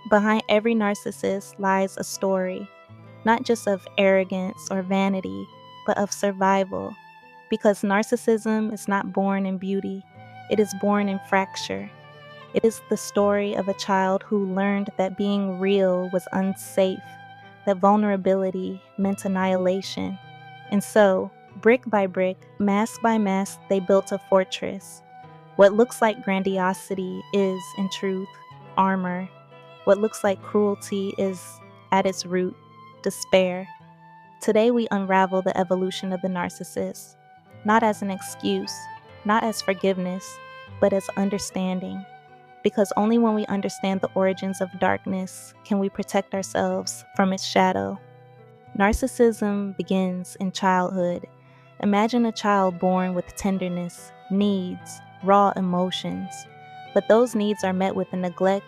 Behind every narcissist lies a story, not just of arrogance or vanity, but of survival. Because narcissism is not born in beauty, it is born in fracture. It is the story of a child who learned that being real was unsafe, that vulnerability meant annihilation. And so, brick by brick, mask by mask, they built a fortress. What looks like grandiosity is, in truth, armor. What looks like cruelty is, at its root, despair. Today we unravel the evolution of the narcissist, not as an excuse, not as forgiveness, but as understanding. Because only when we understand the origins of darkness can we protect ourselves from its shadow. Narcissism begins in childhood. Imagine a child born with tenderness, needs, raw emotions, but those needs are met with neglect,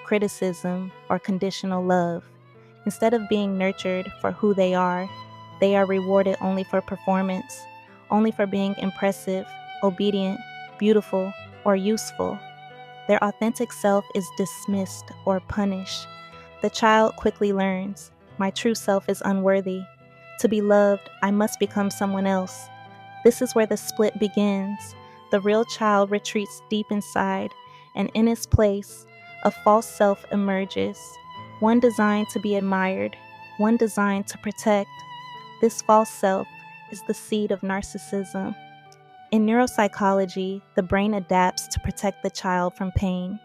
criticism, or conditional love. Instead of being nurtured for who they are rewarded only for performance, only for being impressive, obedient, beautiful, or useful. Their authentic self is dismissed or punished. The child quickly learns, my true self is unworthy. To be loved, I must become someone else. This is where the split begins. The real child retreats deep inside, and in its place, a false self emerges. One designed to be admired, one designed to protect. This false self is the seed of narcissism. In neuropsychology, the brain adapts to protect the child from pain.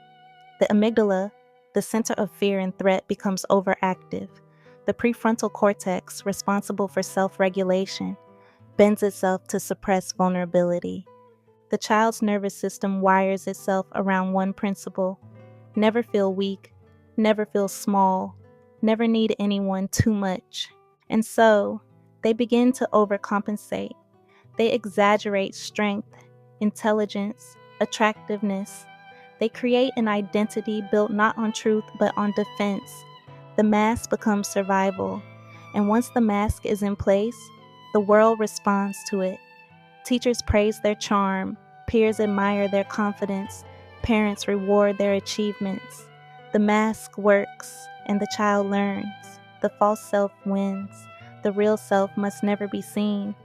The amygdala, the center of fear and threat, becomes overactive. The prefrontal cortex, responsible for self-regulation, bends itself to suppress vulnerability. The child's nervous system wires itself around one principle: never feel weak, never feel small, never need anyone too much. And so, they begin to overcompensate. They exaggerate strength, intelligence, attractiveness. They create an identity built not on truth but on defense. The mask becomes survival, and once the mask is in place, the world responds to it. Teachers praise their charm, peers admire their confidence, parents reward their achievements. The mask works, and the child learns. The false self wins. The real self must never be seen.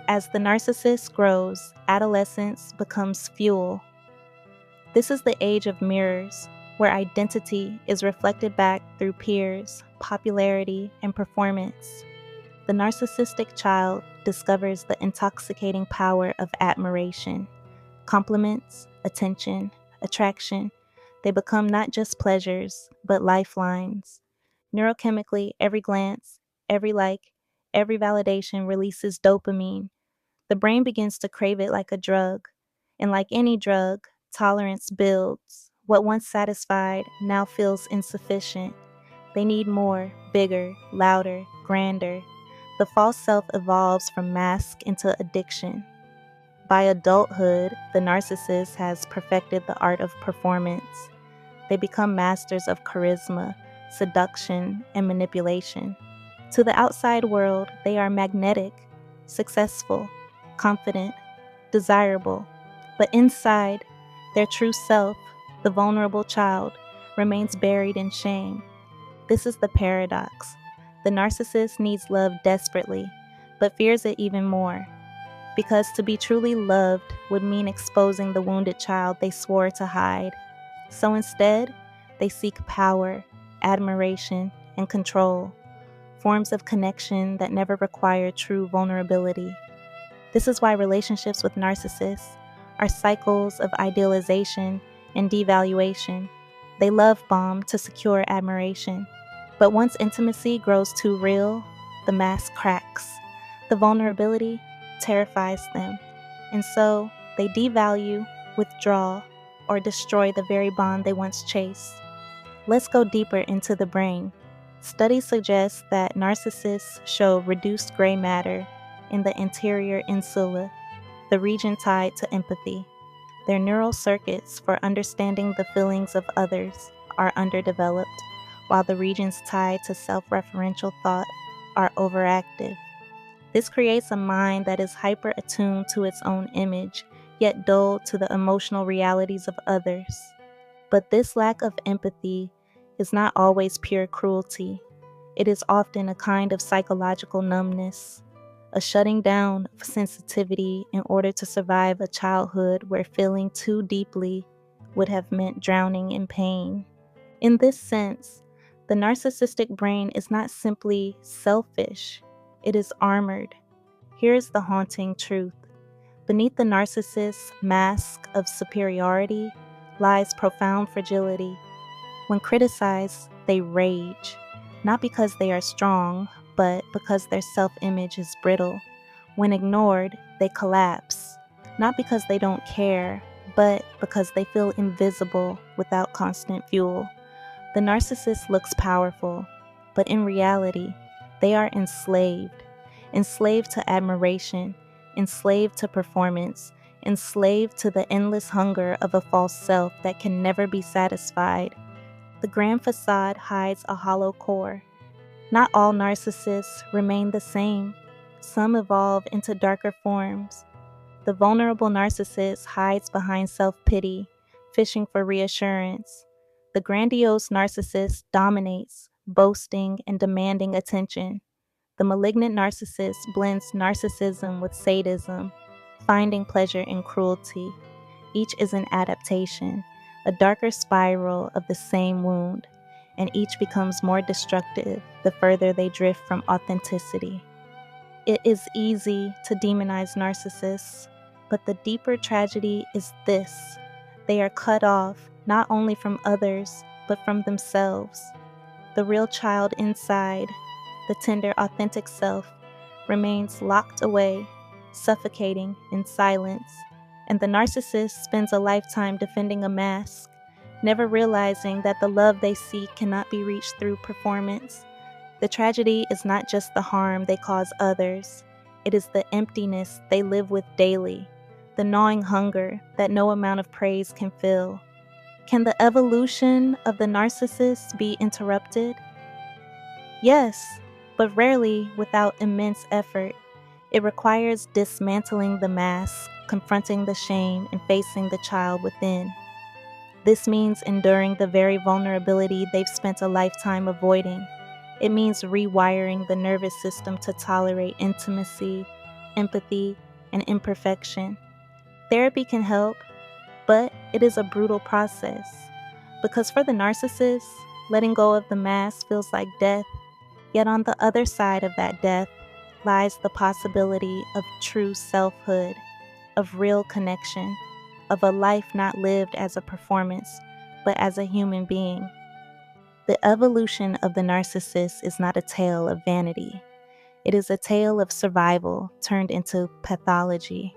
As the narcissist grows, adolescence becomes fuel. This is the age of mirrors, where identity is reflected back through peers, popularity, and performance. The narcissistic child discovers the intoxicating power of admiration. Compliments, attention, attraction, they become not just pleasures, but lifelines. Neurochemically, every glance, every like, every validation releases dopamine. The brain begins to crave it like a drug. And like any drug, tolerance builds. What once satisfied now feels insufficient. They need more, bigger, louder, grander. The false self evolves from mask into addiction. By adulthood, the narcissist has perfected the art of performance. They become masters of charisma, seduction, and manipulation. To the outside world, they are magnetic, successful, confident, desirable. But inside, their true self, the vulnerable child, remains buried in shame. This is the paradox. The narcissist needs love desperately, but fears it even more. Because to be truly loved would mean exposing the wounded child they swore to hide. So instead, they seek power, admiration, and control, forms of connection that never require true vulnerability. This is why relationships with narcissists are cycles of idealization and devaluation. They love bomb to secure admiration. But once intimacy grows too real, the mask cracks. The vulnerability terrifies them. And so they devalue, withdraw, or destroy the very bond they once chased. Let's go deeper into the brain. Studies suggest that narcissists show reduced gray matter in the anterior insula, the region tied to empathy. Their neural circuits for understanding the feelings of others are underdeveloped, while the regions tied to self-referential thought are overactive. This creates a mind that is hyper-attuned to its own image, yet dulled to the emotional realities of others. But this lack of empathy is not always pure cruelty. It is often a kind of psychological numbness, a shutting down of sensitivity in order to survive a childhood where feeling too deeply would have meant drowning in pain. In this sense, the narcissistic brain is not simply selfish, it is armored. Here is the haunting truth. Beneath the narcissist's mask of superiority lies profound fragility. When criticized, they rage, not because they are strong, but because their self-image is brittle. When ignored, they collapse, not because they don't care, but because they feel invisible without constant fuel. The narcissist looks powerful, but in reality, they are enslaved to admiration, enslaved to performance, enslaved to the endless hunger of a false self that can never be satisfied. The grand facade hides a hollow core. Not all narcissists remain the same. Some evolve into darker forms. The vulnerable narcissist hides behind self-pity, fishing for reassurance. The grandiose narcissist dominates, boasting and demanding attention. The malignant narcissist blends narcissism with sadism, finding pleasure in cruelty. Each is an adaptation, a darker spiral of the same wound, and each becomes more destructive the further they drift from authenticity. It is easy to demonize narcissists, but the deeper tragedy is this: they are cut off not only from others, but from themselves. The real child inside, the tender, authentic self, remains locked away, suffocating in silence, and the narcissist spends a lifetime defending a mask, never realizing that the love they seek cannot be reached through performance. The tragedy is not just the harm they cause others, it is the emptiness they live with daily, the gnawing hunger that no amount of praise can fill. Can the evolution of the narcissist be interrupted? Yes, but rarely without immense effort. It requires dismantling the mask, confronting the shame, and facing the child within. This means enduring the very vulnerability they've spent a lifetime avoiding. It means rewiring the nervous system to tolerate intimacy, empathy, and imperfection. Therapy can help, but it is a brutal process. Because for the narcissist, letting go of the mask feels like death, yet on the other side of that death lies the possibility of true selfhood, of real connection, of a life not lived as a performance, but as a human being. The evolution of the narcissist is not a tale of vanity. It is a tale of survival turned into pathology,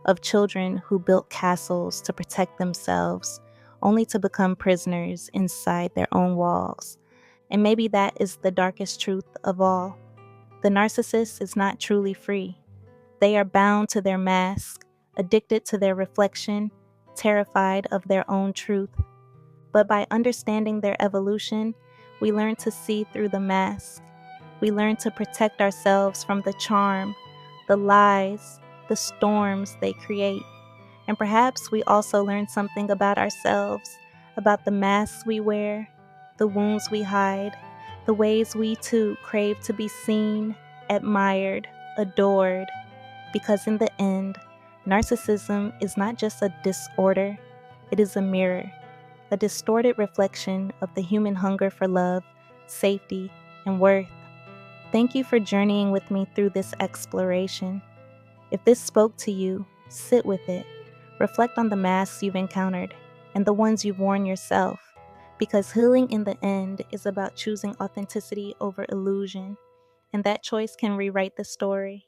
of children who built castles to protect themselves, only to become prisoners inside their own walls. And maybe that is the darkest truth of all. The narcissist is not truly free. They are bound to their mask, addicted to their reflection, terrified of their own truth. But by understanding their evolution, we learn to see through the mask. We learn to protect ourselves from the charm, the lies, the storms they create. And perhaps we also learn something about ourselves, about the masks we wear, the wounds we hide, the ways we too crave to be seen, admired, adored. Because in the end, narcissism is not just a disorder, it is a mirror, a distorted reflection of the human hunger for love, safety, and worth. Thank you for journeying with me through this exploration. If this spoke to you, sit with it. Reflect on the masks you've encountered and the ones you've worn yourself, because healing in the end is about choosing authenticity over illusion, and that choice can rewrite the story.